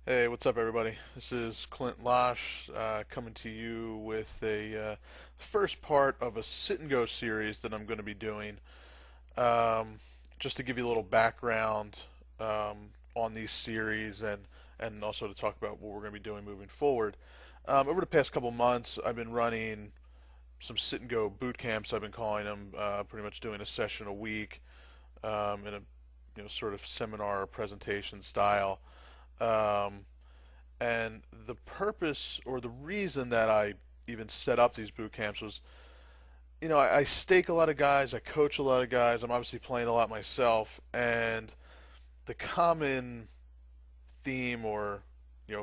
Hey, what's up, everybody? This is Clint Losh coming to you with a first part of a sit and go series that I'm going to be doing. Um, just to give you a little background on these series and also to talk about what we're going to be doing moving forward. Over the past couple months, I've been running some sit and go boot camps. I've been calling them, pretty much doing a session a week in a sort of seminar presentation style. Um, And the purpose or the reason that I even set up these boot camps was, I stake a lot of guys, I coach a lot of guys, I'm obviously playing a lot myself, and the common theme or,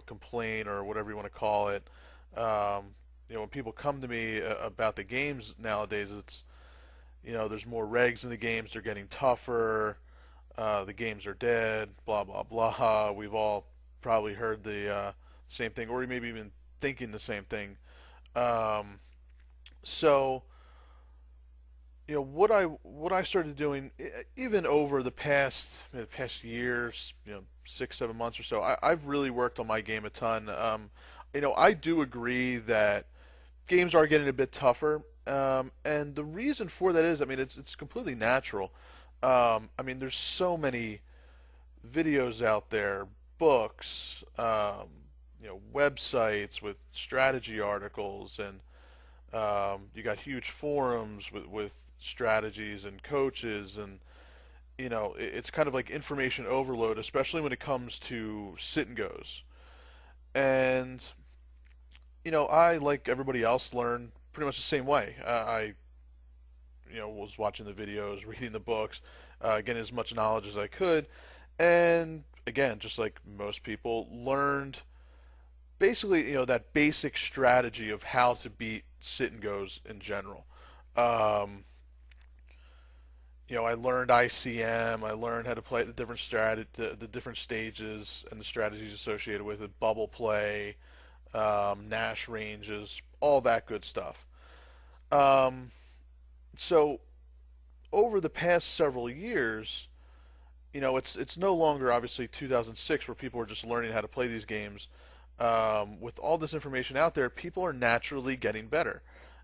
complaint or whatever you want to call it, when people come to me about the games nowadays, it's, there's more regs in the games, they're getting tougher, the games are dead, blah, blah, blah. We've all probably heard the same thing, or maybe even thinking the same thing. Um, so, what I started doing, even over the past years, 6 7 months or so, I've really worked on my game a ton. I do agree that games are getting a bit tougher, and the reason for that is, I mean, it's completely natural. There's so many videos out there, books, websites with strategy articles, and you got huge forums with strategies and coaches, and it's kind of like information overload, especially when it comes to sit and goes. And I, like everybody else, learn pretty much the same way. I was watching the videos, reading the books, getting as much knowledge as I could, and again, just like most people, learned basically, that basic strategy of how to beat sit and goes in general. Um, I learned ICM. I learned how to play the different stages and the strategies associated with it, bubble play, Nash ranges, all that good stuff. Um, so over the past several years, it's no longer obviously 2006 where people are just learning how to play these games. With all this information out there, people are naturally getting better.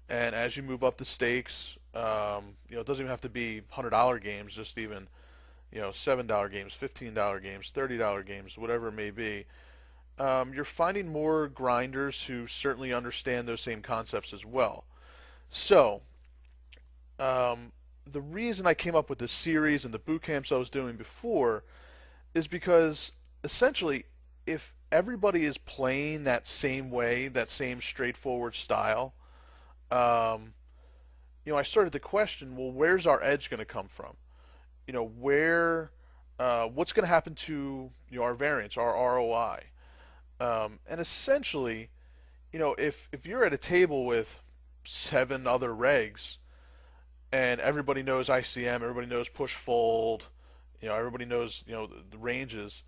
And as you move up the stakes, it doesn't even have to be $100 games, just even $7 games, $15 games, $30 games, whatever it may be. You're finding more grinders who certainly understand those same concepts as well. So, um, the reason I came up with this series and the boot camps I was doing before is because essentially, if everybody is playing that same way, that same straightforward style, um, I started to question, well, where's our edge going to come from? What's going to happen to our variance, our ROI? And essentially, if you're at a table with seven other regs and everybody knows ICM, everybody knows push fold, everybody knows the ranges.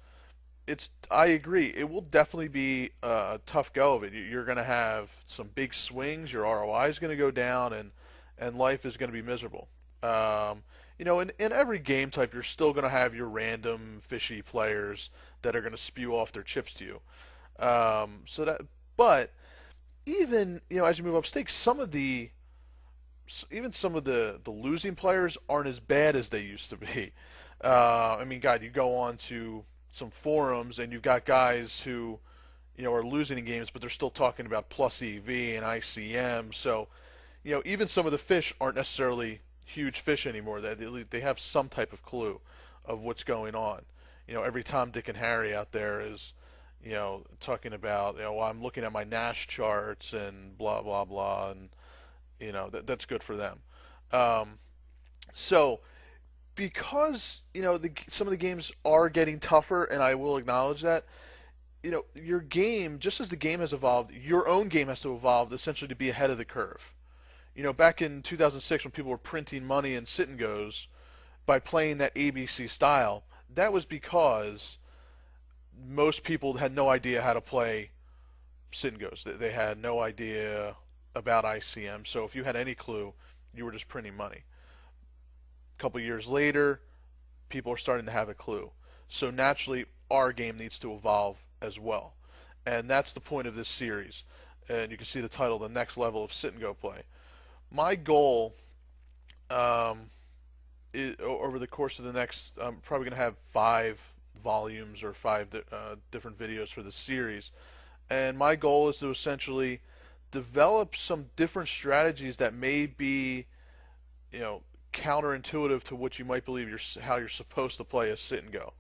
I agree. It will definitely be a tough go of it. You're going to have some big swings. Your ROI is going to go down, and life is going to be miserable. In every game type, you're still going to have your random fishy players that are going to spew off their chips to you. But even as you move up stakes, some of the losing players aren't as bad as they used to be. God, you go on to some forums and you've got guys who are losing in games, but they're still talking about plus EV and ICM. So even some of the fish aren't necessarily huge fish anymore. They have some type of clue of what's going on. Every Tom, Dick, and Harry out there is talking about well, I'm looking at my Nash charts and blah blah blah, and that's good for them. Um, so because some of the games are getting tougher, and I will acknowledge that. Your game, just as the game has evolved, your own game has to evolve essentially to be ahead of the curve. Back in 2006 when people were printing money in sit and goes by playing that ABC style, that was because most people had no idea how to play sit and goes. They had no idea about ICM. So if you had any clue, you were just printing money. A couple years later, people are starting to have a clue. So naturally, our game needs to evolve as well. And that's the point of this series. And you can see the title, The Next Level of Sit and Go Play. My goal um, over the course of the next, I'm probably going to have 5 volumes or 5 different videos for the series. And my goal is to essentially develop some different strategies that may be, you know, counterintuitive to what you might believe how you're supposed to play a sit and go.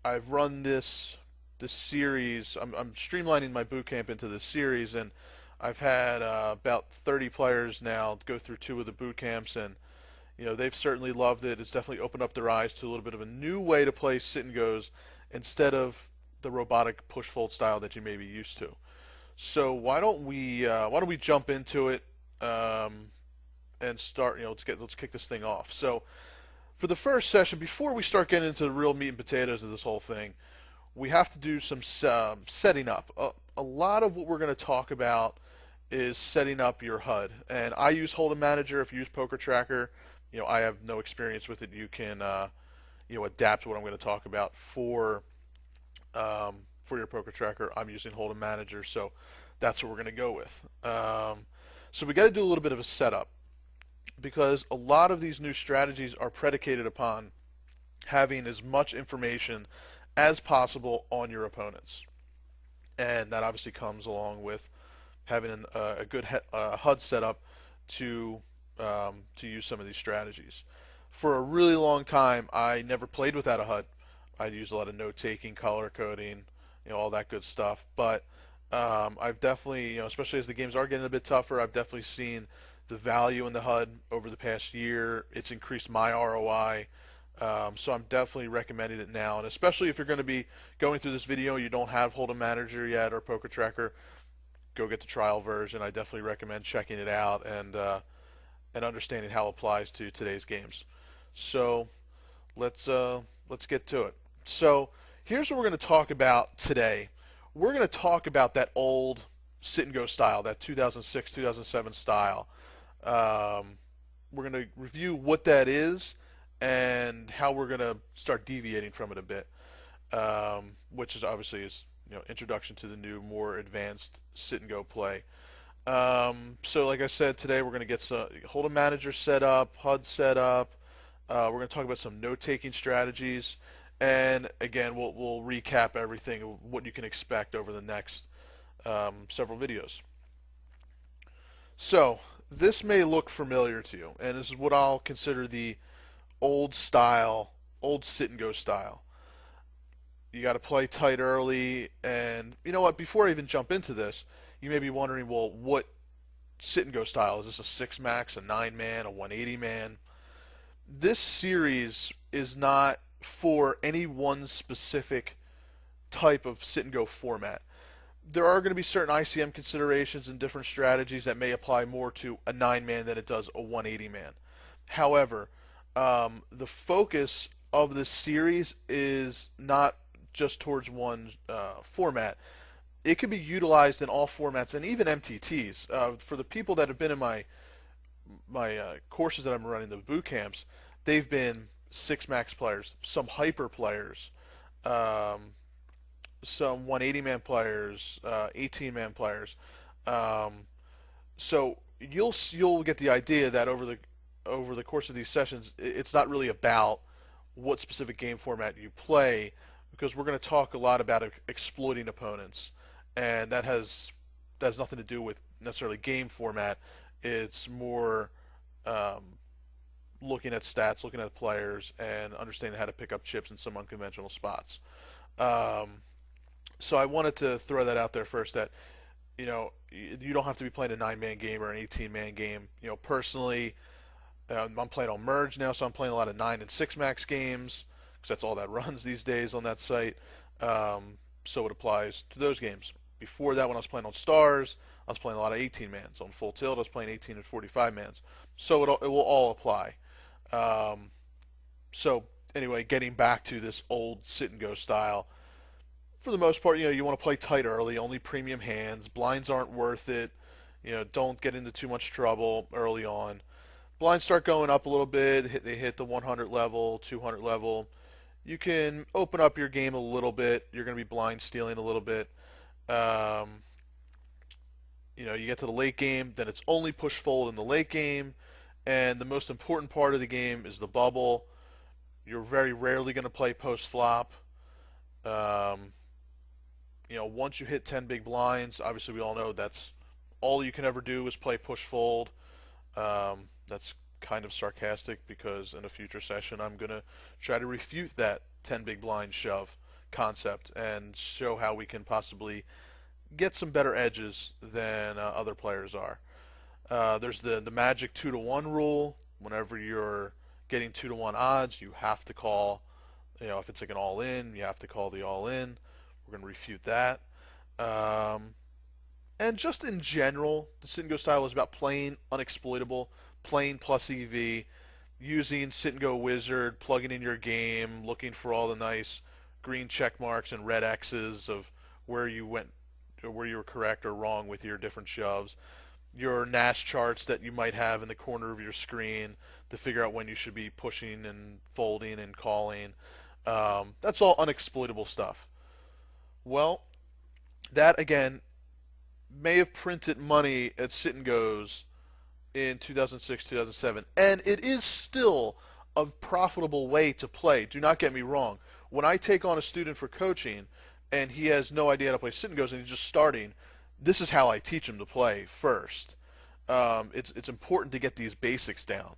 I've run this series. I'm streamlining my boot camp into this series, and I've had about 30 players now go through 2 of the boot camps, and they've certainly loved it. It's definitely opened up their eyes to a little bit of a new way to play sit and goes instead of the robotic push fold style that you may be used to. So why don't we jump into it and start? Let's kick this thing off. So for the first session, before we start getting into the real meat and potatoes of this whole thing, we have to do some setting up. A lot of what we're going to talk about is setting up your HUD, and I use Hold'em Manager. If you use Poker Tracker, I have no experience with it. You can adapt what I'm going to talk about for your Poker Tracker. I'm using Hold'em Manager, so that's what we're going to go with. So we got to do a little bit of a setup, because a lot of these new strategies are predicated upon having as much information as possible on your opponents, and that obviously comes along with having a good HUD setup to use some of these strategies. For a really long time, I never played without a HUD. I'd use a lot of note-taking, color coding, all that good stuff. But I've definitely, especially as the games are getting a bit tougher, I've definitely seen the value in the HUD over the past year. It's increased my ROI. So I'm definitely recommending it now, and especially if you're going to be going through this video, you don't have Hold'em Manager yet or Poker Tracker, go get the trial version. I definitely recommend checking it out and understanding how it applies to today's games. So let's get to it. So here's what we're going to talk about today. We're going to talk about that old sit and go style, that 2006, 2007 style. We're going to review what that is and how we're going to start deviating from it a bit, which is obviously introduction to the new, more advanced sit and go play. So like I said, today we're going to get some Hold'em Manager set up, HUD set up. We're going to talk about some note-taking strategies, and again, we'll recap everything, what you can expect over the next several videos. So this may look familiar to you, and this is what I'll consider the old style, old sit and go style. You got to play tight early, and you know what? Before I even jump into this, you may be wondering, well, what sit and go style is this? A 6 max, a 9 man, a 180 man? This series is not for any one specific type of sit and go format. There are going to be certain ICM considerations and different strategies that may apply more to a 9 man than it does a 180 man. However, the focus of this series is not just towards one format. It can be utilized in all formats and even MTTs. For the people that have been in my courses that I'm running, the boot camps, they've been 6 max players, some hyper players, some 180 man players, 18 man players. So you'll get the idea that over the course of these sessions, it's not really about what specific game format you play, because we're going to talk a lot about exploiting opponents, and that has nothing to do with necessarily game format. It's more looking at stats, looking at players, and understanding how to pick up chips in some unconventional spots. So I wanted to throw that out there first, that you don't have to be playing a 9-man game or an 18-man game. Personally, I'm playing on Merge now, so I'm playing a lot of 9 and 6 max games, because that's all that runs these days on that site. So it applies to those games. Before that, when I was playing on Stars, I was playing a lot of 18 mans. On Full Tilt, I was playing 18 and 45 mans. So it will all apply. So anyway, getting back to this old sit and go style. For the most part, you want to play tight early, only premium hands. Blinds aren't worth it. Don't get into too much trouble early on. Blinds start going up a little bit. They hit the 100 level, 200 level. you can open up your game a little bit. You're going to be blind stealing a little bit. Um, you get to the late game, then it's only push fold in the late game, and the most important part of the game is the bubble. You're very rarely going to play post flop. Um, once you hit 10 big blinds, obviously we all know that's all you can ever do is play push fold. That's kind of sarcastic because in a future session I'm going to try to refute that 10 big blind shove concept and show how we can possibly get some better edges than other players are. There's the magic 2-to-1 rule. Whenever you're getting 2-to-1 odds, you have to call, if it's like an all-in, you have to call the all-in. We're going to refute that. Um, and just in general, the sit and go style is about playing unexploitable, playing plus EV, using sit and go wizard, plugging in your game, looking for all the nice green check marks and red X's of where you went, or where you were correct or wrong with your different shoves. Your Nash charts that you might have in the corner of your screen to figure out when you should be pushing and folding and calling. That's all unexploitable stuff. Well, that again may have printed money at sit and goes in 2006, 2007, and it is still a profitable way to play. Do not get me wrong. When I take on a student for coaching and he has no idea how to play sit and goes and he's just starting, this is how I teach him to play first. It's important to get these basics down.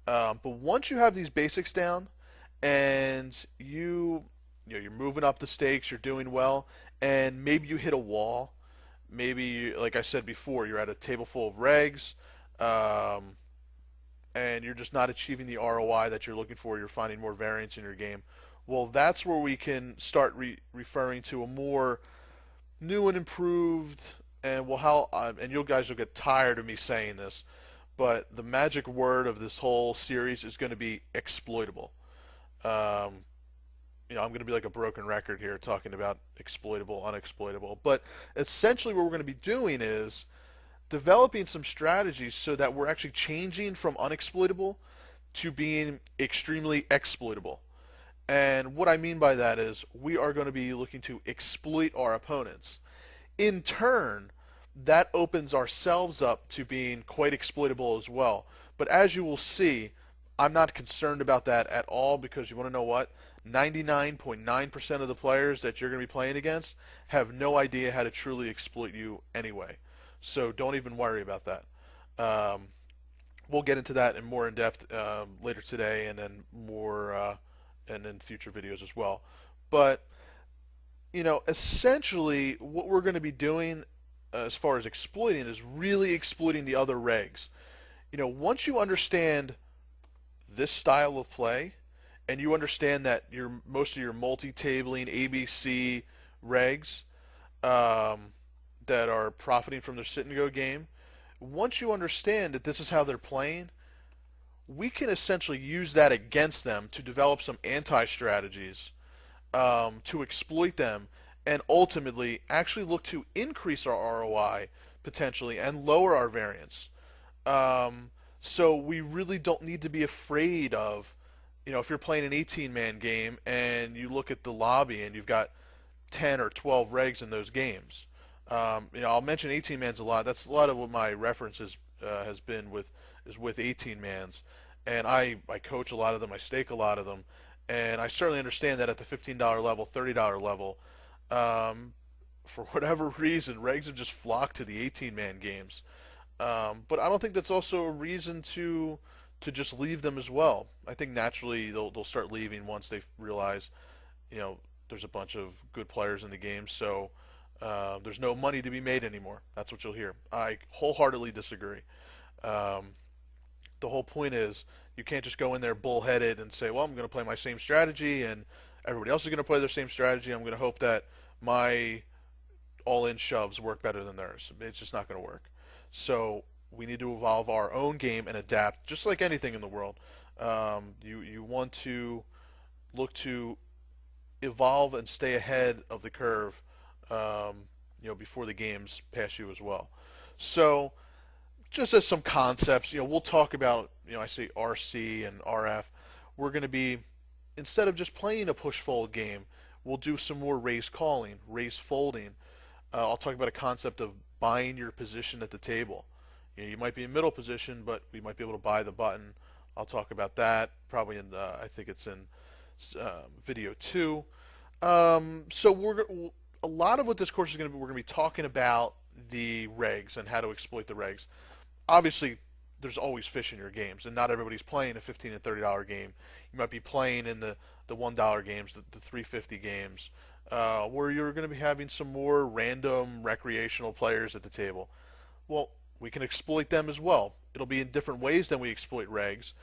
But once you have these basics down and you're moving up the stakes, you're doing well, and maybe you hit a wall. Maybe, like I said before, you're at a table full of regs, um, and you're just not achieving the ROI that you're looking for. You're finding more variance in your game. Well, that's where we can start referring to a more new and improved, and and you guys will get tired of me saying this, but the magic word of this whole series is going to be exploitable. Um, I'm going to be like a broken record here talking about exploitable, unexploitable. But essentially, what we're going to be doing is developing some strategies so that we're actually changing from unexploitable to being extremely exploitable. And what I mean by that is we are going to be looking to exploit our opponents. In turn, that opens ourselves up to being quite exploitable as well. But as you will see, I'm not concerned about that at all because you want to know what? 99.9% of the players that you're going to be playing against have no idea how to truly exploit you anyway. So don't even worry about that. Um, we'll get into that in more in depth later today, and then more and in future videos as well. But essentially, what we're going to be doing as far as exploiting is really exploiting the other regs. Once you understand this style of play, and you understand that most of your multi-tabling ABC regs that are profiting from their sit and go game, once you understand that this is how they're playing, we can essentially use that against them to develop some anti-strategies to exploit them and ultimately actually look to increase our ROI potentially and lower our variance. So we really don't need to be afraid of, if you're playing an 18-man game and you look at the lobby and you've got 10 or 12 regs in those games. I'll mention 18-mans a lot. That's a lot of what my references has been with 18-mans. And I coach a lot of them. I stake a lot of them. And I certainly understand that at the $15 level, $30 level, for whatever reason, regs have just flocked to the 18-man games. But I don't think that's also a reason to just leave them as well. I think naturally they'll start leaving once they realize, there's a bunch of good players in the game, so there's no money to be made anymore. That's what you'll hear. I wholeheartedly disagree. The whole point is you can't just go in there bullheaded and say, well, I'm going to play my same strategy and everybody else is going to play their same strategy. I'm going to hope that my all-in shoves work better than theirs. It's just not going to work. So we need to evolve our own game and adapt, just like anything in the world. You want to look to evolve and stay ahead of the curve, before the games pass you as well. So just as some concepts, we'll talk about, I say RC and RF. We're going to be instead of just playing a push-fold game, we'll do some more race calling, race folding. I'll talk about a concept of buying your position at the table. You might be in middle position, but we might be able to buy the button. I'll talk about that probably in I think it's in video 2. So a lot of what this course is going to be, we're going to be talking about the regs and how to exploit the regs. Obviously, there's always fish in your games, and not everybody's playing a $15 and $30 game. You might be playing in the $1 games, the $3.50 games, where you're going to be having some more random recreational players at the table. Well, we can exploit them as well. It'll be in different ways than we exploit regs,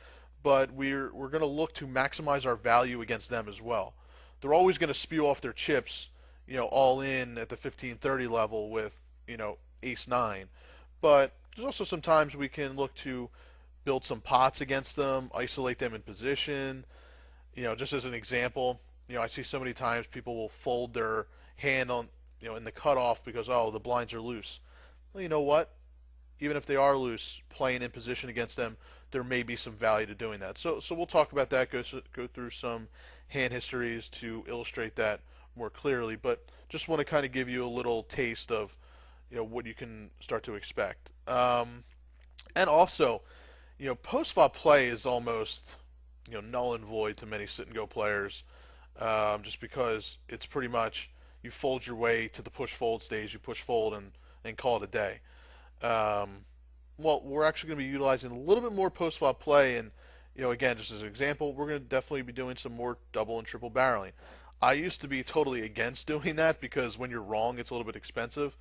but we're going to look to maximize our value against them as well. They're always going to spew off their chips, all in at the 15-30 level with, ace 9. But there's also some times we can look to build some pots against them, isolate them in position. Just as an example, I see so many times people will fold their hand on, in the cutoff because, oh, the blinds are loose. Well, you know what? Even if they are loose, playing in position against them, there may be some value to doing that. So we'll talk about that, go through some hand histories to illustrate that more clearly, but just want to kind of give you a little taste of what you can start to expect. And also, post-flop play is almost null and void to many sit-and-go players, just because it's pretty much you fold your way to the push-fold stage, you push-fold and call it a day. Well, we're actually going to be utilizing a little bit more post-flop play, and again, just as an example, we're going to definitely be doing some more double and triple barreling. I used to be totally against doing that because when you're wrong, it's a little bit expensive,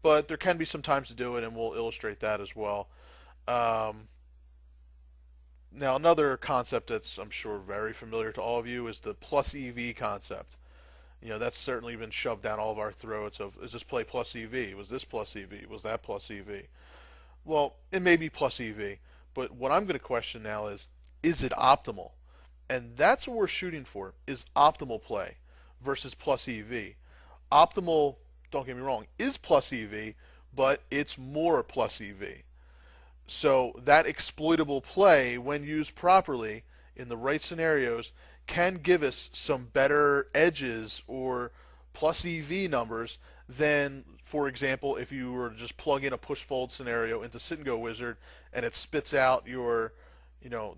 but there can be some times to do it, and we'll illustrate that as well. Now, another concept that's, I'm sure, very familiar to all of you is the plus EV concept. That's certainly been shoved down all of our throats of, is this play plus EV? Was this plus EV? Was that plus EV? Well, it may be plus EV, but what I'm going to question now is it optimal? And that's what we're shooting for, is optimal play versus plus EV. Optimal, don't get me wrong, is plus EV, but it's more plus EV. So that exploitable play, when used properly in the right scenarios, can give us some better edges or plus EV numbers than, for example, if you were to just plug in a push-fold scenario into Sit-and-Go Wizard and it spits out your,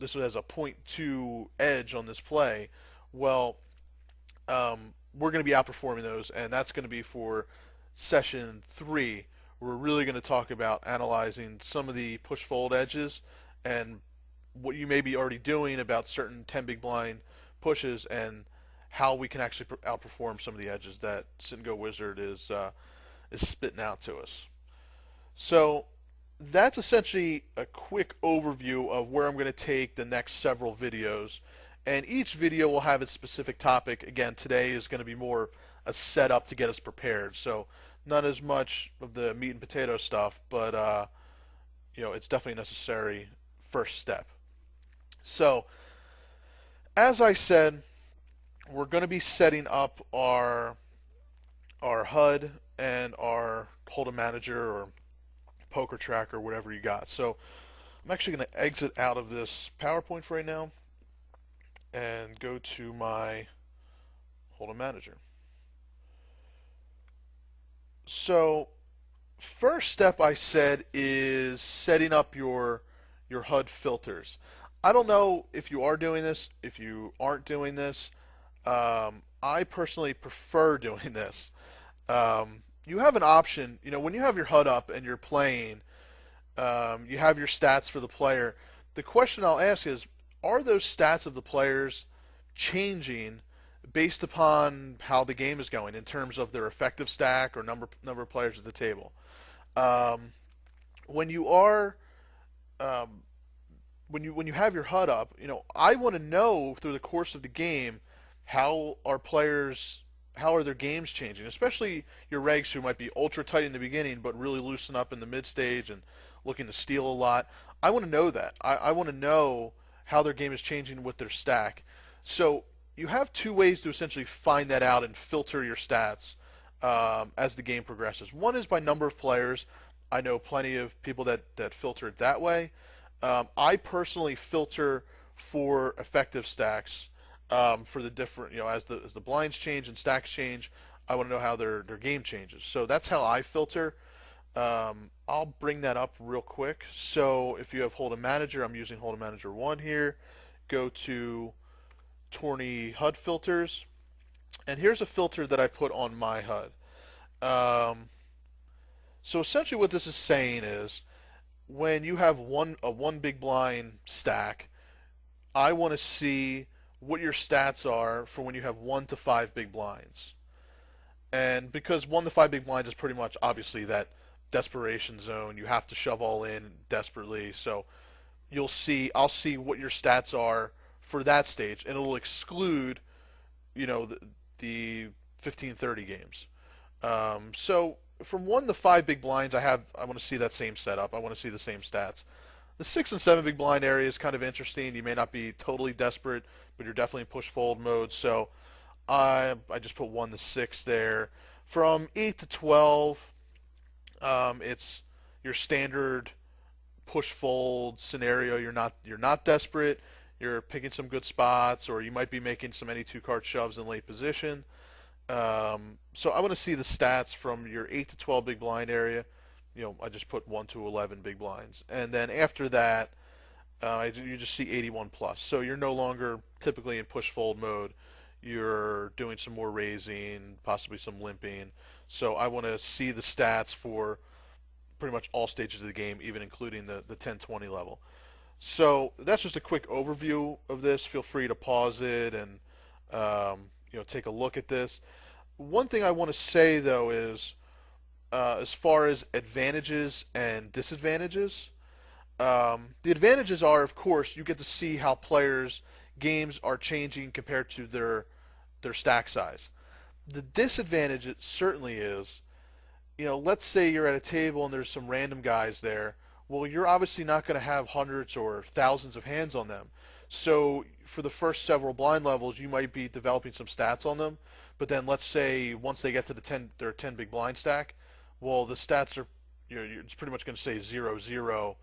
this has a 0.2 edge on this play. Well, we're going to be outperforming those, and that's going to be for session 3. We're really going to talk about analyzing some of the push-fold edges and what you may be already doing about certain 10 big blind pushes and how we can actually outperform some of the edges that Sit-and-Go Wizard is spitting out to us. So that's essentially a quick overview of where I'm going to take the next several videos. And each video will have its specific topic. Again, today is going to be more a setup to get us prepared. So not as much of the meat and potato stuff, but it's definitely a necessary first step. So as I said, we're going to be setting up our HUD and our Hold'em Manager or Poker Tracker, whatever you got. So I'm actually going to exit out of this PowerPoint for right now and go to my Hold'em Manager. So first step I said is setting up your HUD filters. I don't know if you are doing this, if you aren't doing this. I personally prefer doing this. You have an option, when you have your HUD up and you're playing, you have your stats for the player. The question I'll ask is, are those stats of the players changing based upon how the game is going in terms of their effective stack or number of players at the table? When you are when you have your HUD up, I want to know through the course of the game how are their games changing, especially your regs who might be ultra tight in the beginning but really loosen up in the mid stage and looking to steal a lot. I want to know that. I want to know how their game is changing with their stack. So you have two ways to essentially find that out and filter your stats as the game progresses. One is by number of players. I know plenty of people that filter it that way. I personally filter for effective stacks. for the different, as the blinds change and stacks change, I want to know how their game changes. So that's how I filter. I'll bring that up real quick. So if you have Hold'em Manager, I'm using Hold'em Manager 1 here. Go to Tourney HUD filters, and here's a filter that I put on my HUD. So essentially what this is saying is when you have one big blind stack, I want to see what your stats are for when you have 1 to 5 big blinds. And because 1 to 5 big blinds is pretty much obviously that desperation zone, you have to shove all in desperately. So I'll see what your stats are for that stage, and it'll exclude, the 15-30 games. So from 1 to 5 big blinds, I want to see that same setup. I want to see the same stats. The 6 and 7 big blind area is kind of interesting. You may not be totally desperate, but you're definitely in push fold mode. So I just put 1 to 6 there. From 8 to 12, it's your standard push fold scenario. You're not desperate. You're picking some good spots, or you might be making some any 2 card shoves in late position. So I want to see the stats from your 8 to 12 big blind area. I just put 1 to 11 big blinds, and then after that, you just see 81 plus. So you're no longer typically in push fold mode. You're doing some more raising, possibly some limping. So I want to see the stats for pretty much all stages of the game, even including the 10-20 level. So that's just a quick overview of this. Feel free to pause it and take a look at this. One thing I want to say though is, as far as advantages and disadvantages, the advantages are, of course, you get to see how players' games are changing compared to their stack size. The disadvantage it certainly is, let's say you're at a table and there's some random guys there. Well, you're obviously not going to have hundreds or thousands of hands on them. So for the first several blind levels, you might be developing some stats on them. But then let's say once they get to their 10 big blind stack, well, the stats are, it's pretty much going to say 0-0,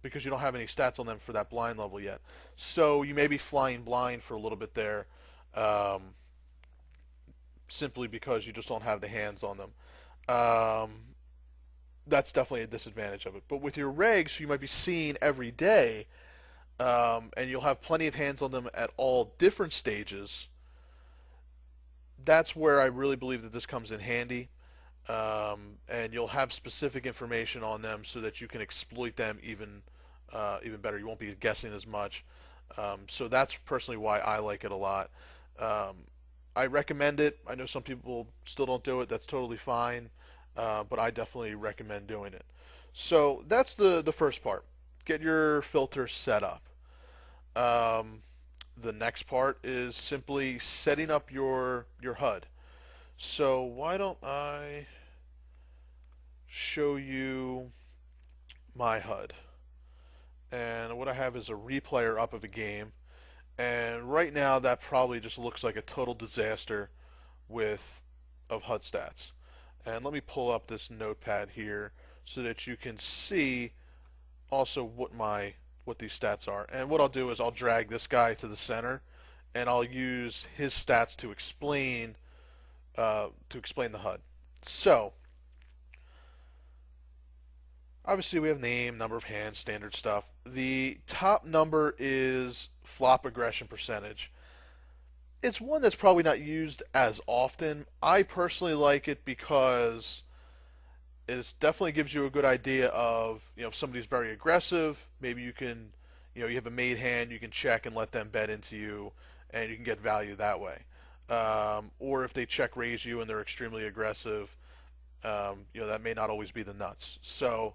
because you don't have any stats on them for that blind level yet. So you may be flying blind for a little bit there, simply because you just don't have the hands on them. That's definitely a disadvantage of it. But with your regs, you might be seeing every day, and you'll have plenty of hands on them at all different stages. That's where I really believe that this comes in handy. And you'll have specific information on them so that you can exploit them even better. You won't be guessing as much. So that's personally why I like it a lot. I recommend it. I know some people still don't do it. That's totally fine. But I definitely recommend doing it. So that's the first part. Get your filter set up. The next part is simply setting up your HUD. So why don't I show you my HUD? And what I have is a replayer up of a game. And right now that probably just looks like a total disaster of HUD stats. And let me pull up this notepad here so that you can see also what these stats are. And what I'll do is I'll drag this guy to the center, and I'll use his stats to explain the HUD. So obviously we have name, number of hands, standard stuff. The top number is flop aggression percentage. It's one that's probably not used as often. I personally like it because it definitely gives you a good idea of, if somebody's very aggressive, maybe you can, you have a made hand, you can check and let them bet into you, and you can get value that way. Or if they check raise you and they're extremely aggressive, that may not always be the nuts. So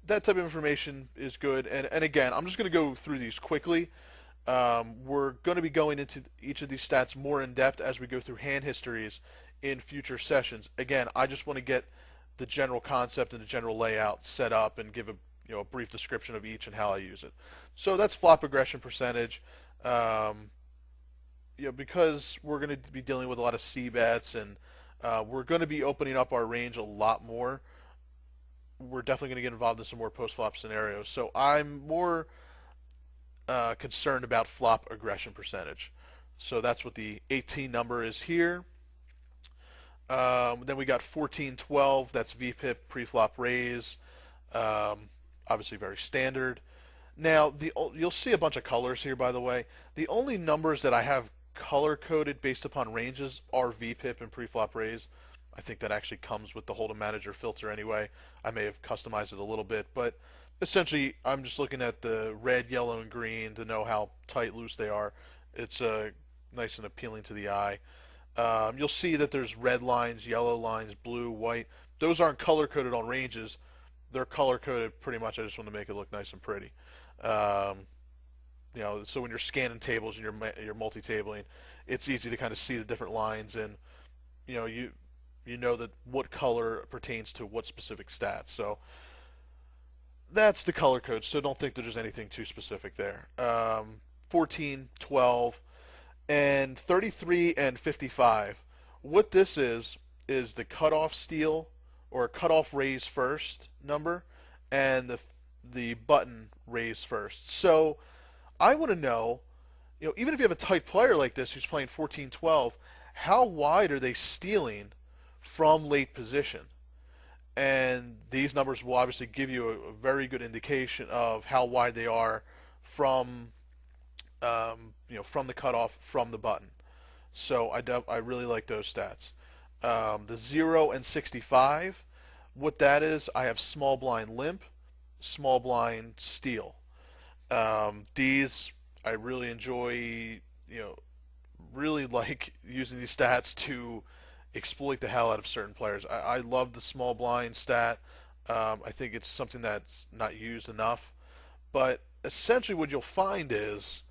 that type of information is good. And again, I'm just going to go through these quickly. We're going to be going into each of these stats more in depth as we go through hand histories in future sessions. Again, I just want to get the general concept and the general layout set up and give a brief description of each and how I use it. So that's flop aggression percentage. Because we're going to be dealing with a lot of C bets, and we're going to be opening up our range a lot more. We're definitely going to get involved in some more post flop scenarios. So I'm more concerned about flop aggression percentage. So that's what the 18 number is here. Then we got 1412. That's VPIP pre-flop raise. Obviously very standard. Now you'll see a bunch of colors here, by the way. The only numbers that I have color coded based upon ranges are VPIP and pre-flop raise. I think that actually comes with the Hold'em Manager filter anyway. I may have customized it a little bit, but essentially I'm just looking at the red, yellow, and green to know how tight, loose they are. It's nice and appealing to the eye. You'll see that there's red lines, yellow lines, blue, white. Those aren't color coded on ranges. They're color coded pretty much. I just want to make it look nice and pretty. Um, so when you're scanning tables and you're multi-tabling, it's easy to kind of see the different lines, and you know you you know that what color pertains to what specific stats. So that's the color code. So don't think that there's anything too specific there. 14, 12, and 33 and 55. What this is the cutoff steal or cutoff raise first number, and the button raise first. So I want to know, even if you have a tight player like this who's playing 14, 12, how wide are they stealing from late position? And these numbers will obviously give you a very good indication of how wide they are from, from the cutoff, from the button. So I really like those stats. The 0 and 65, what that is, I have small blind limp, small blind steal. These I really enjoy, really like using these stats to exploit the hell out of certain players. I love the small blind stat. I think it's something that's not used enough. But essentially what you'll find is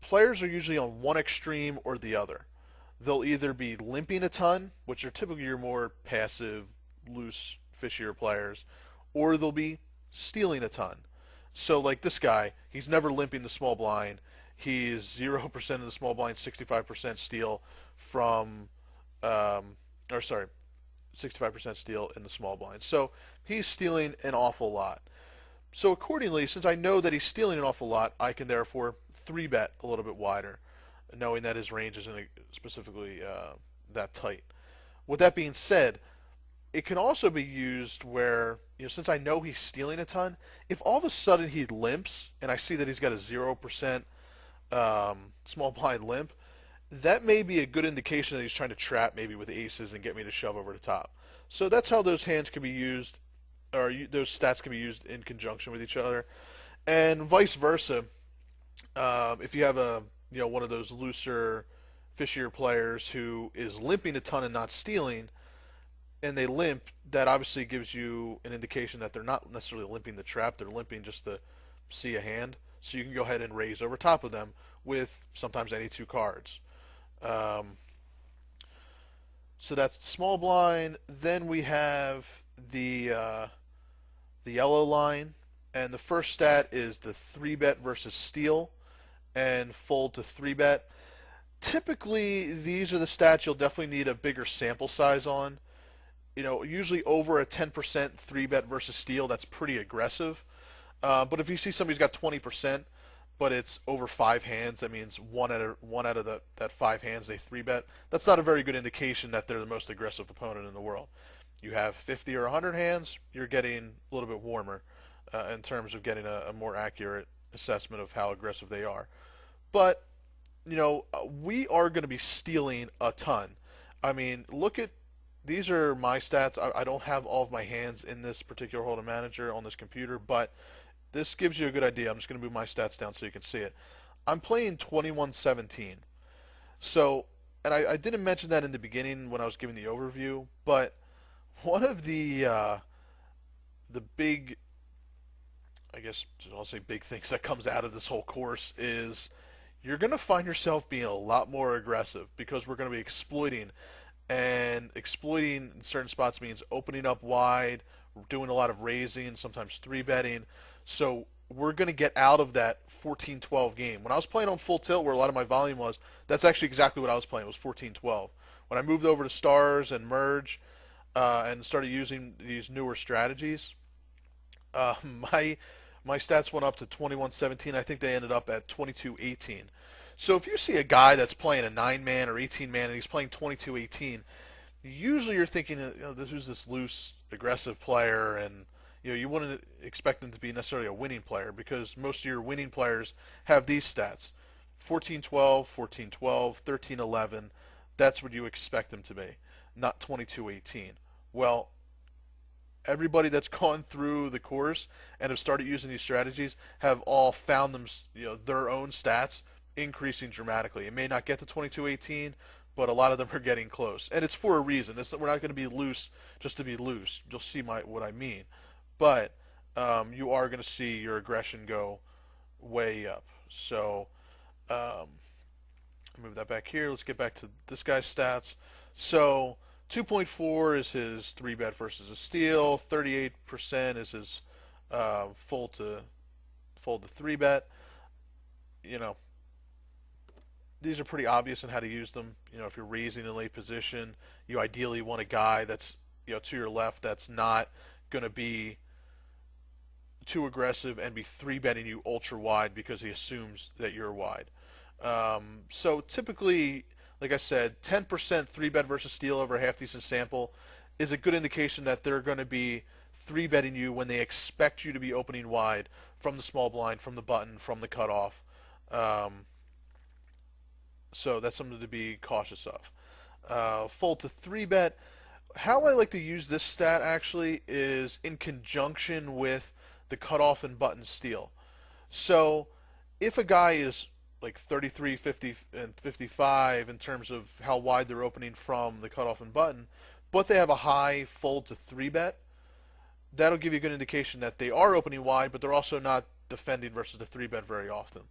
players are usually on one extreme or the other. They'll either be limping a ton, which are typically your more passive, loose, fishier players, or they'll be stealing a ton. So like this guy, he's never limping the small blind. He's 0% of the small blind, 65% steal from, 65% steal in the small blind. So he's stealing an awful lot. So accordingly, since I know that he's stealing an awful lot, I can therefore 3-bet a little bit wider, knowing that his range isn't specifically that tight. With that being said, it can also be used where, since I know he's stealing a ton, if all of a sudden he limps and I see that he's got a 0% small blind limp, that may be a good indication that he's trying to trap maybe with aces and get me to shove over the top. So that's how those hands can be used, or those stats can be used in conjunction with each other, and vice versa. If you have one of those looser, fishier players who is limping a ton and not stealing, and they limp, that obviously gives you an indication that they're not necessarily limping the trap, they're limping just to see a hand. So you can go ahead and raise over top of them with sometimes any two cards. So that's the small blind. Then we have the yellow line, and the first stat is the 3-bet versus steal and fold to 3-bet. Typically, these are the stats you'll definitely need a bigger sample size on. Usually over a 10% 3-bet versus steal, that's pretty aggressive. But if you see somebody's got 20%, but it's over 5 hands, that means one out of that 5 hands they 3-bet. That's not a very good indication that they're the most aggressive opponent in the world. You have 50 or 100 hands, you're getting a little bit warmer in terms of getting a more accurate assessment of how aggressive they are. But, we are going to be stealing a ton. I mean, these are my stats. I don't have all of my hands in this particular Hold'em Manager on this computer, but this gives you a good idea. I'm just going to move my stats down so you can see it. I'm playing 21-17. So, and I didn't mention that in the beginning when I was giving the overview, but one of the big, I guess I'll say big things that comes out of this whole course is you're going to find yourself being a lot more aggressive because we're going to be exploiting. And exploiting in certain spots means opening up wide, doing a lot of raising, sometimes 3-betting. So we're going to get out of that 14-12 game. When I was playing on full tilt, where a lot of my volume was, that's actually exactly what I was playing, was 14-12. When I moved over to stars and merge and started using these newer strategies, my My stats went up to 21-17. I think they ended up at 22-18. So if you see a guy that's playing a 9-man or 18-man and he's playing 22-18, usually you're thinking, who's this loose, aggressive player, and you wouldn't expect him to be necessarily a winning player because most of your winning players have these stats: 14-12, 14-12, 13-11. That's what you expect them to be, not 22-18. Well, everybody that's gone through the course and have started using these strategies have all found them, their own stats increasing dramatically. It may not get to 22-18, but a lot of them are getting close, and it's for a reason. We're not going to be loose just to be loose. You'll see what I mean, but you are going to see your aggression go way up. So move that back here. Let's get back to this guy's stats. So 2.4 is his 3-bet versus a steal. 38% is his fold to 3-bet. These are pretty obvious in how to use them. If you're raising in late position, you ideally want a guy that's to your left that's not going to be too aggressive and be 3-betting you ultra wide because he assumes that you're wide. So typically, like I said, 10% 3-bet versus steal over a half decent sample is a good indication that they're going to be 3-betting you when they expect you to be opening wide from the small blind, from the button, from the cutoff. So that's something to be cautious of. Fold to 3-bet. How I like to use this stat actually is in conjunction with the cutoff and button steal. So if a guy is like 33, 50, and 55 in terms of how wide they're opening from the cutoff and button, but they have a high fold to 3-bet, that'll give you a good indication that they are opening wide, but they're also not defending versus the 3-bet very often.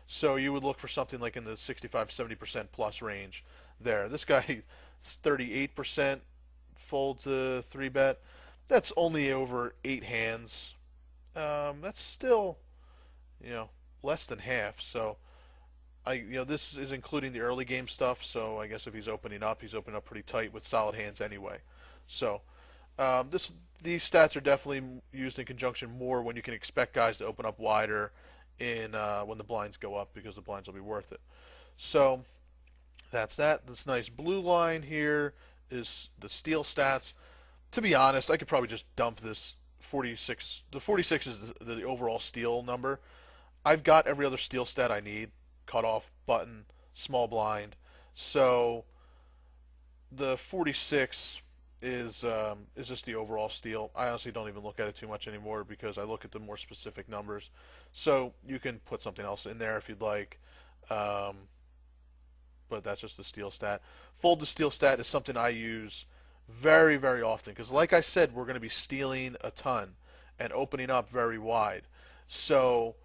So you would look for something like in the 65-70% plus range there. This guy is 38% fold to 3-bet. That's only over 8 hands. That's still, less than half. So this is including the early game stuff. So I guess if he's opening up pretty tight with solid hands anyway. So these stats are definitely used in conjunction more when you can expect guys to open up wider when the blinds go up because the blinds will be worth it. So that's that. This nice blue line here is the steal stats. To be honest, I could probably just dump this 46. The 46 is the overall steal number. I've got every other steal stat I need: cutoff, button, small blind. So the 46 is just the overall steal. I honestly don't even look at it too much anymore because I look at the more specific numbers. So you can put something else in there if you'd like, but that's just the steal stat. Fold to steal stat is something I use very, very often because, like I said, we're going to be stealing a ton and opening up very wide. So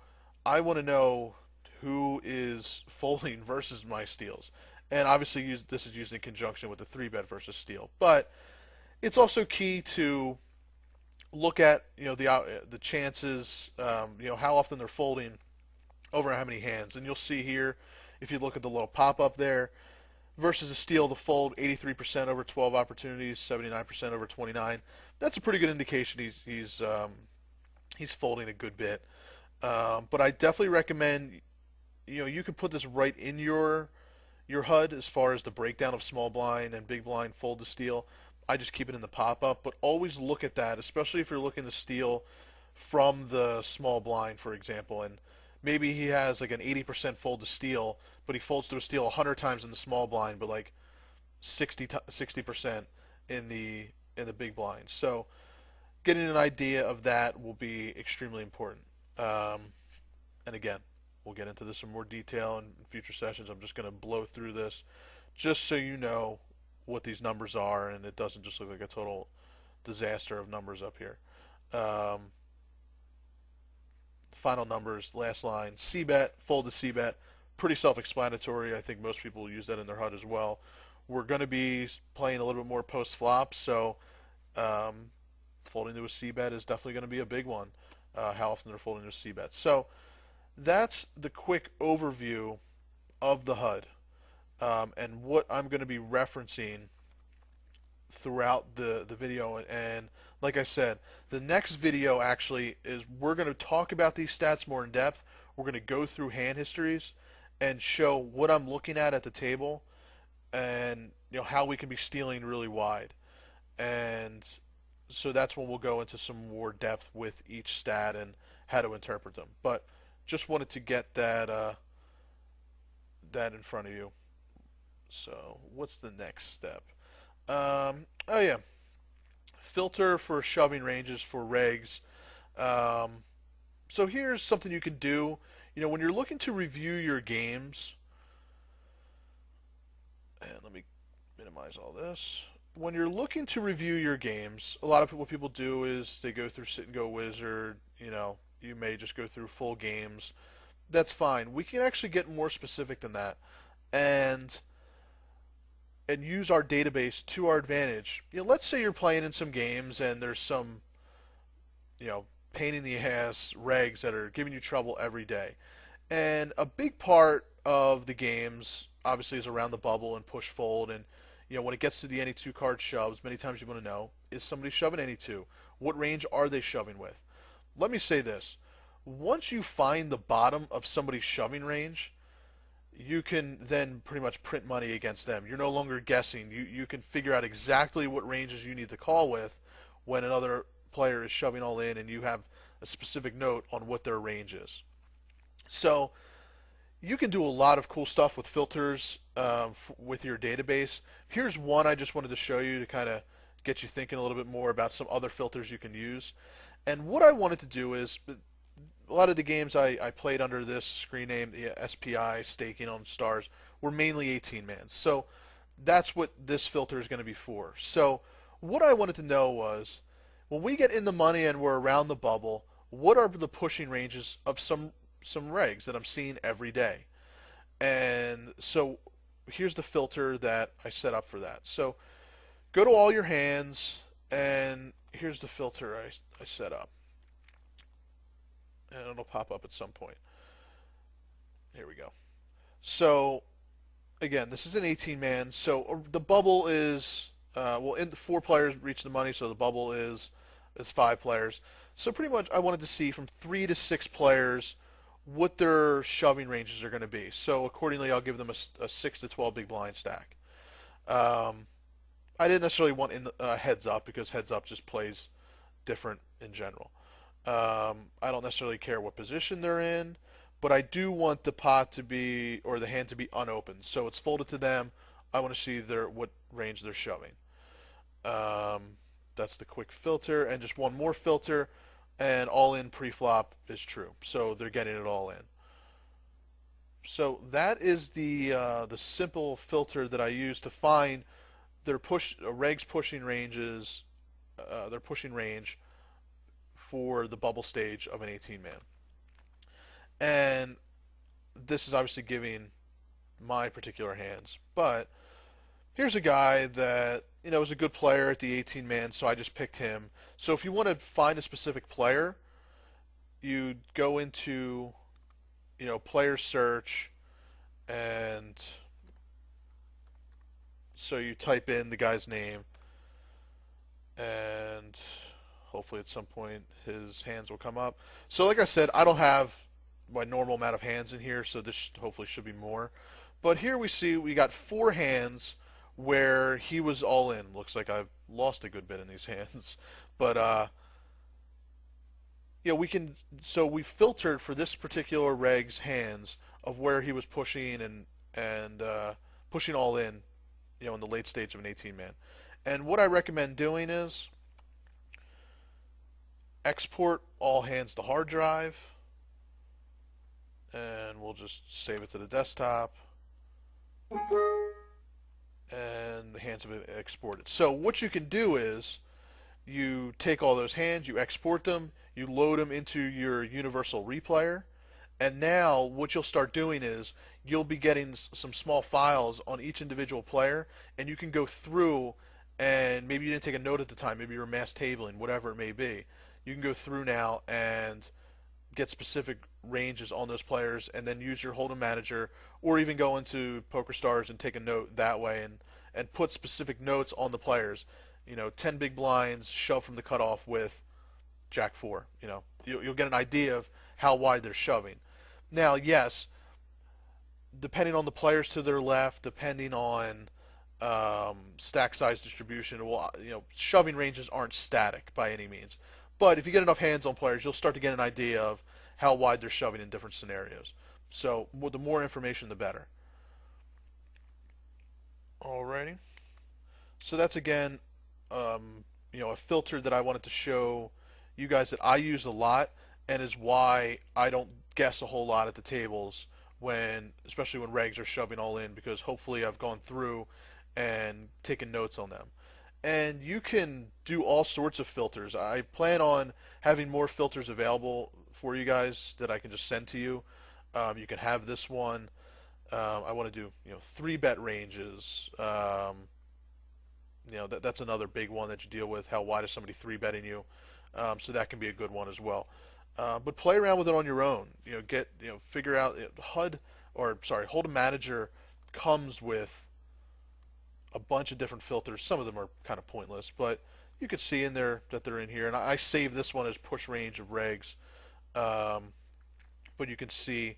I want to know who is folding versus my steals. And obviously this is used in conjunction with the 3-bet versus steal. But it's also key to look at the chances, how often they're folding over how many hands. And you'll see here, if you look at the little pop-up there, versus a steal, the fold 83% over 12 opportunities, 79% over 29. That's a pretty good indication he's folding a good bit. But I definitely recommend you can put this right in your HUD as far as the breakdown of small blind and big blind fold to steal. I just keep it in the pop-up, but always look at that, especially if you're looking to steal from the small blind, for example, and maybe he has like an 80% fold to steal, but he folds to a steal 100 times in the small blind, but like 60% in the big blind. So getting an idea of that will be extremely important. And again, we'll get into this in more detail in future sessions. I'm just going to blow through this just so you know what these numbers are and it doesn't just look like a total disaster of numbers up here. Final numbers, last line, C-bet, fold to C-bet, pretty self-explanatory. I think most people use that in their HUD as well. We're going to be playing a little bit more post-flop, so folding to a C-bet is definitely going to be a big one, how often they're folding to a C-bet. So that's the quick overview of the HUD and what I'm going to be referencing throughout the video. And like I said, the next video actually is we're going to talk about these stats more in depth. We're going to go through hand histories and show what I'm looking at the table, and how we can be stealing really wide. And so that's when we'll go into some more depth with each stat and how to interpret them. But just wanted to get that in front of you. So what's the next step? Oh yeah, filter for shoving ranges for regs. So here's something you can do. When you're looking to review your games, and let me minimize all this. When you're looking to review your games, a lot of what people do is they go through Sit and Go Wizard. You may just go through full games. That's fine. We can actually get more specific than that, and use our database to our advantage. Let's say you're playing in some games and there's some, pain in the ass regs that are giving you trouble every day. And a big part of the games obviously is around the bubble and push fold, and when it gets to the any two card shoves, many times you want to know, is somebody shoving any two? What range are they shoving with? Let me say this. Once you find the bottom of somebody's shoving range, you can then pretty much print money against them. You're no longer guessing. You can figure out exactly what ranges you need to call with when another player is shoving all in, and you have a specific note on what their range is. So you can do a lot of cool stuff with filters with your database. Here's one I just wanted to show you to kind of get you thinking a little bit more about some other filters you can use. And what I wanted to do is, a lot of the games I played under this screen name, the SPI, Staking on Stars, were mainly 18-man. So that's what this filter is going to be for. So what I wanted to know was, when we get in the money and we're around the bubble, what are the pushing ranges of some regs that I'm seeing every day? And so here's the filter that I set up for that. So go to all your hands, and here's the filter I set up. And it'll pop up at some point. Here we go. So again, this is an 18-man. So the bubble is in 4 players reach the money, so the bubble is 5 players. So pretty much I wanted to see from 3 to 6 players what their shoving ranges are going to be. So accordingly, I'll give them a 6 to 12 big blind stack. I didn't necessarily want heads up, because heads up just plays different in general. I don't necessarily care what position they're in, but I do want the pot to be, or the hand to be unopened. So it's folded to them. I want to see what range they're shoving. That's the quick filter, and just one more filter, and all in pre-flop is true. So they're getting it all in. So that is the simple filter that I use to find their regs pushing ranges, their pushing range for the bubble stage of an 18-man. And this is obviously giving my particular hands. But here's a guy that is a good player at the 18-man, so I just picked him. So if you want to find a specific player, you go into player search, and so you type in the guy's name, and hopefully at some point his hands will come up. So like I said, I don't have my normal amount of hands in here, so this hopefully should be more. But here we see we got 4 hands where he was all in. Looks like I've lost a good bit in these hands. But we filtered for this particular reg's hands of where he was pushing and pushing all in, in the late stage of an 18-man. And what I recommend doing is export all hands to hard drive, and we'll just save it to the desktop, and the hands have been exported. So what you can do is you take all those hands, you export them, you load them into your universal replayer, and now what you'll start doing is you'll be getting some small files on each individual player, and you can go through, and maybe you didn't take a note at the time, maybe you were mass tabling, whatever it may be. You can go through now and get specific ranges on those players, and then use your Hold'em manager, or even go into PokerStars and take a note that way, and put specific notes on the players. 10 big blinds, shove from the cutoff with Jack 4. You'll get an idea of how wide they're shoving. Now, yes, depending on the players to their left, depending on stack size distribution, well, shoving ranges aren't static by any means. But if you get enough hands on players, you'll start to get an idea of how wide they're shoving in different scenarios. So the more information, the better. Alrighty. So that's again, a filter that I wanted to show you guys that I use a lot, and is why I don't guess a whole lot at the tables especially when regs are shoving all in, because hopefully I've gone through and taken notes on them. And you can do all sorts of filters. I plan on having more filters available for you guys that I can just send to you. You can have this one. I want to do 3-bet ranges. That's another big one that you deal with. How wide is somebody 3-betting you? So that can be a good one as well. But play around with it on your own. Figure out HUD, or sorry, Hold'em Manager comes with a bunch of different filters. Some of them are kind of pointless, but you could see in there that they're in here. And I save this one as push range of regs, but you can see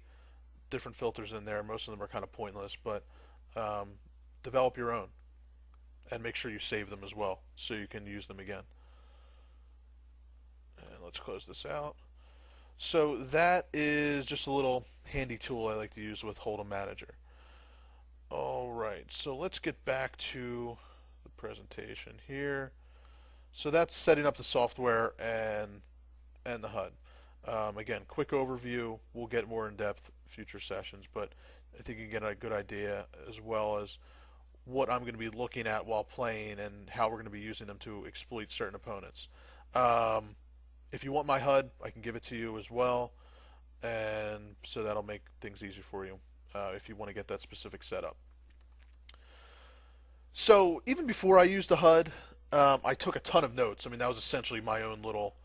different filters in there. Most of them are kind of pointless, but develop your own and make sure you save them as well so you can use them again. And let's close this out. So that is just a little handy tool I like to use with Hold'em Manager. Alright, so let's get back to the presentation here. So that's setting up the software and the HUD. Again, quick overview. We'll get more in depth future sessions, but I think you get a good idea, as well as what I'm going to be looking at while playing and how we're going to be using them to exploit certain opponents. If you want my HUD, I can give it to you as well, and so that'll make things easier for you if you want to get that specific setup. So even before I used the HUD, I took a ton of notes. I mean, that was essentially my own little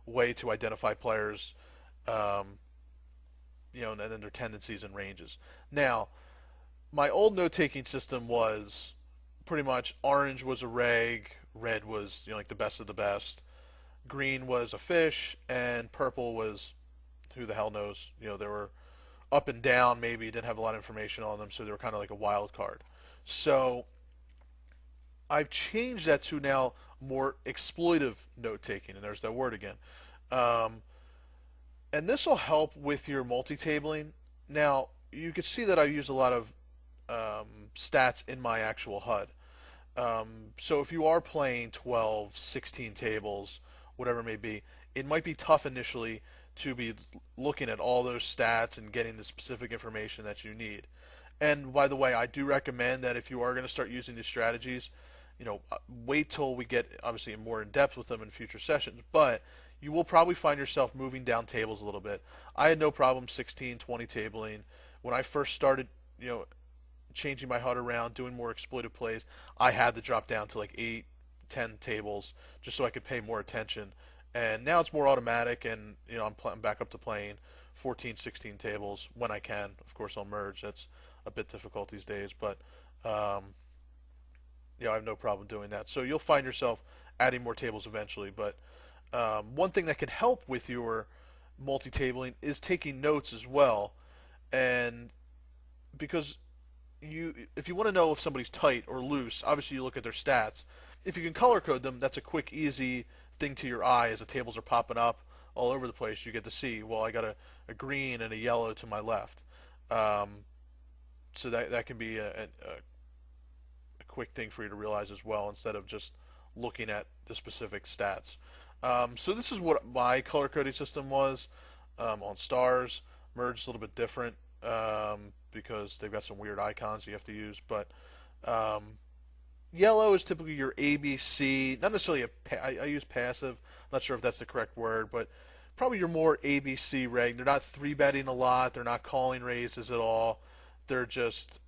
way to identify players, and then their tendencies and ranges. Now, my old note-taking system was pretty much orange was a reg, red was like the best of the best, green was a fish, and purple was who the hell knows. They were up and down, maybe didn't have a lot of information on them, so they were kind of like a wild card. So I've changed that to now more exploitive note-taking, and there's that word again. And this will help with your multi-tabling. Now, you can see that I use a lot of stats in my actual HUD. So if you are playing 12, 16 tables, whatever it may be, it might be tough initially to be looking at all those stats and getting the specific information that you need. And by the way, I do recommend that if you are going to start using these strategies, wait till we get obviously more in depth with them in future sessions, but you will probably find yourself moving down tables a little bit. I had no problem 16, 20 tabling. When I first started, changing my HUD around, doing more exploitive plays, I had to drop down to like 8, 10 tables just so I could pay more attention. And now it's more automatic, and I'm back up to playing 14, 16 tables when I can. Of course, I'll merge. That's a bit difficult these days, but I have no problem doing that. So you'll find yourself adding more tables eventually. But one thing that can help with your multi-tabling is taking notes as well, and because if you want to know if somebody's tight or loose, obviously you look at their stats. If you can color code them, that's a quick, easy thing to your eye as the tables are popping up all over the place. You get to see, well, I got a green and a yellow to my left. So that can be a quick thing for you to realize as well, instead of just looking at the specific stats. So this is what my color coding system was on stars. Merge is a little bit different because they've got some weird icons you have to use, but yellow is typically your ABC, not necessarily I use passive, not sure if that's the correct word, but probably your more ABC reg. They're not 3-betting a lot, they're not calling raises at all, they're just,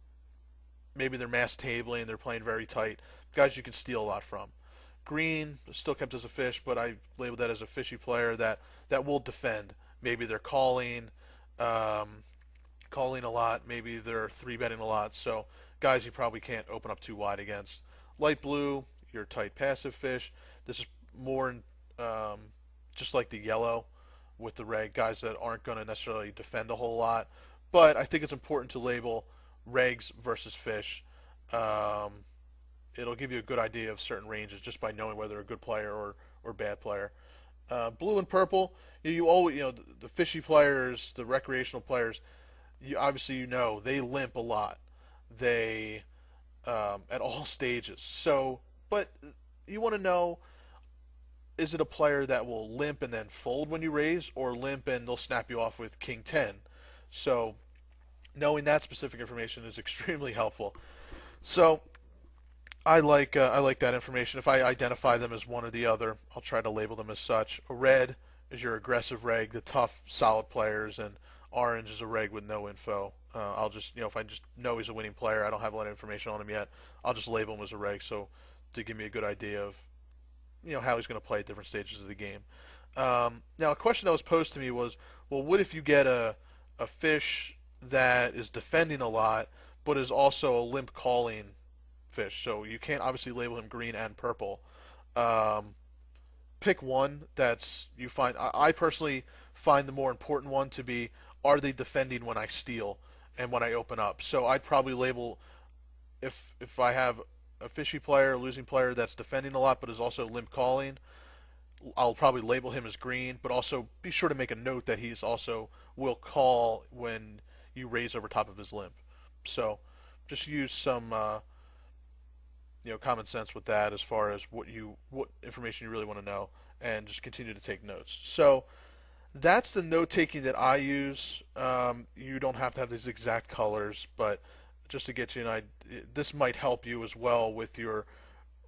maybe they're mass tabling, they're playing very tight, guys you can steal a lot from. Green, still kept as a fish, but I labeled that as a fishy player that will defend. Maybe they're calling a lot, maybe they're 3-betting a lot, so guys you probably can't open up too wide against. Light blue, your tight passive fish. This is more just like the yellow with the reg, guys that aren't going to necessarily defend a whole lot. But I think it's important to label regs versus fish. Um, it'll give you a good idea of certain ranges just by knowing whether they're a good player or bad player. Blue and purple, you always, the fishy players, the recreational players, obviously they limp a lot. They at all stages. So, but you want to know, is it a player that will limp and then fold when you raise, or limp and they'll snap you off with King 10? So knowing that specific information is extremely helpful. So I like that information. If I identify them as one or the other, I'll try to label them as such. A red is your aggressive reg, the tough, solid players, and orange is a reg with no info. I'll just, if I just know he's a winning player, I don't have a lot of information on him yet, I'll just label him as a reg, so to give me a good idea of, how he's going to play at different stages of the game. Now, a question that was posed to me was, well, what if you get a fish that is defending a lot, but is also a limp calling fish? So you can't obviously label him green and purple. Um, Pick one that's you find. I personally find the more important one to be, are they defending when I steal and when I open up? So I'd probably label, if I have a fishy player, a losing player that's defending a lot but is also limp calling, I'll probably label him as green, but also be sure to make a note that he's also will call when you raise over top of his limp. So just use some common sense with that as far as what information you really want to know, and just continue to take notes. So that's the note taking that I use. You don't have to have these exact colors, but just to get you an idea, this might help you as well with your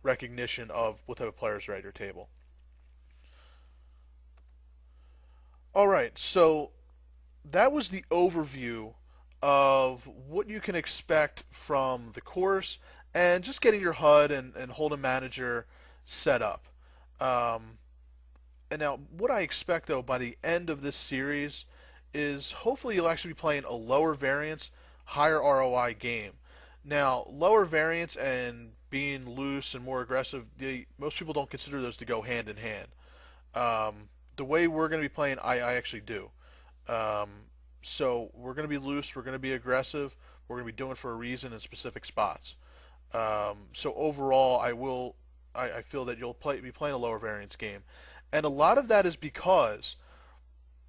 recognition of what type of players are at your table. All right, so that was the overview of what you can expect from the course and just getting your HUD and Hold'em Manager set up. Um, and now, what I expect though by the end of this series is hopefully you'll actually be playing a lower variance, higher ROI game. Now, lower variance and being loose and more aggressive, most people don't consider those to go hand in hand. The way we're going to be playing, I actually do. Um, so we're going to be loose, we're going to be aggressive, we're going to be doing it for a reason in specific spots. So overall, I feel that you'll be playing a lower variance game, and a lot of that is because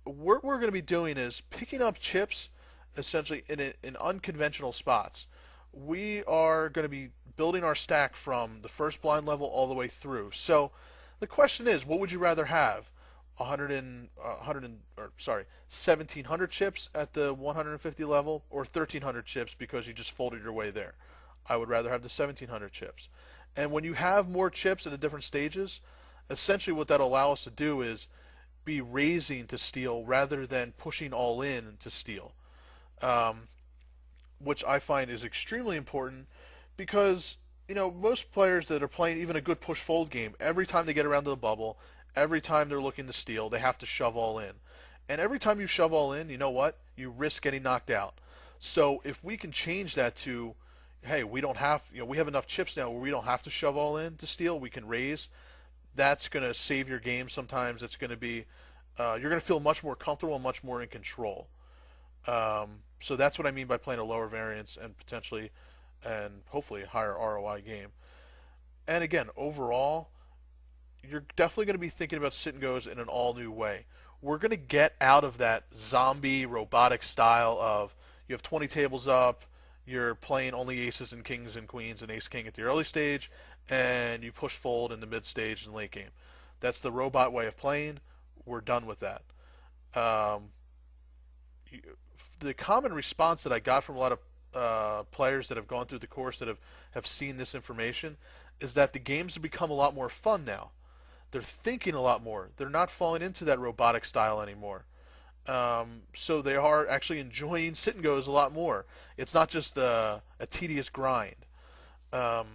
what we're going to be doing is picking up chips, essentially in unconventional spots. We are going to be building our stack from the first blind level all the way through. So the question is, what would you rather have? 1700 chips at the 150 level, or 1300 chips because you just folded your way there? I would rather have the 1700 chips. And when you have more chips at the different stages, essentially what that'll allow us to do is be raising to steal rather than pushing all in to steal, um, which I find is extremely important because most players that are playing even a good push fold game, every time they get around to the bubble, every time they're looking to steal, they have to shove all in. And every time you shove all in, you know what? You risk getting knocked out. So if we can change that to, hey, we don't have, we have enough chips now where we don't have to shove all in to steal, we can raise. That's going to save your game sometimes. It's going to be, you're going to feel much more comfortable and much more in control. So that's what I mean by playing a lower variance and potentially and hopefully a higher ROI game. And again, overall, you're definitely going to be thinking about sit and goes in an all new way. We're going to get out of that zombie robotic style of you have 20 tables up, you're playing only aces and kings and queens and ace king at the early stage, and you push fold in the mid stage and late game. That's the robot way of playing. We're done with that. Um, the common response that I got from a lot of players that have gone through the course that have seen this information is that the games have become a lot more fun now. They're thinking a lot more. They're not falling into that robotic style anymore. So they are actually enjoying sit and goes a lot more. It's not just a tedious grind. Um,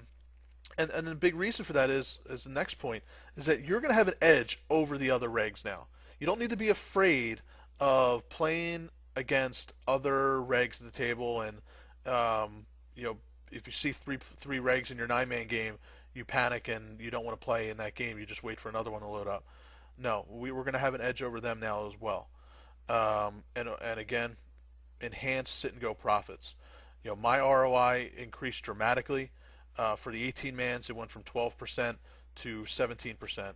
and the big reason for that is the next point, is that you're going to have an edge over the other regs now. You don't need to be afraid of playing against other regs at the table and, um, you know, if you see three regs in your 9-man game, you panic and you don't want to play in that game. You just wait for another one to load up. No, we're going to have an edge over them now as well. And again, enhanced sit and go profits. My ROI increased dramatically. For the 18-mans, it went from 12% to 17%.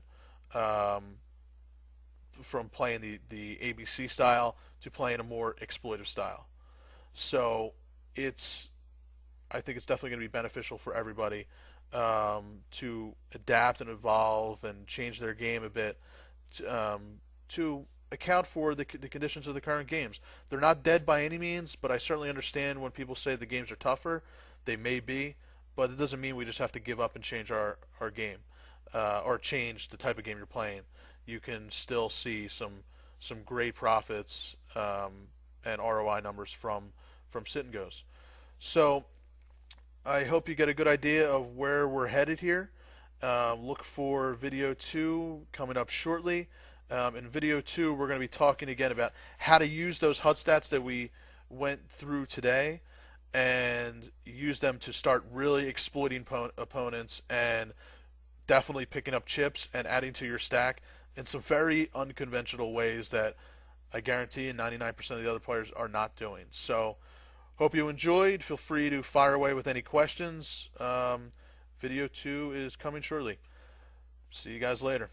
From playing the ABC style to playing a more exploitive style. So I think it's definitely going to be beneficial for everybody to adapt and evolve and change their game a bit to account for the conditions of the current games. They're not dead by any means, but I certainly understand when people say the games are tougher. They may be, but it doesn't mean we just have to give up and change our game or change the type of game you're playing. You can still see some great profits and ROI numbers from sit and goes. So I hope you get a good idea of where we're headed here. Look for video 2 coming up shortly. In video 2, we're going to be talking again about how to use those HUD stats that we went through today and use them to start really exploiting opponents and definitely picking up chips and adding to your stack in some very unconventional ways that I guarantee 99% of the other players are not doing. So hope you enjoyed. Feel free to fire away with any questions. Video 2 is coming shortly. See you guys later.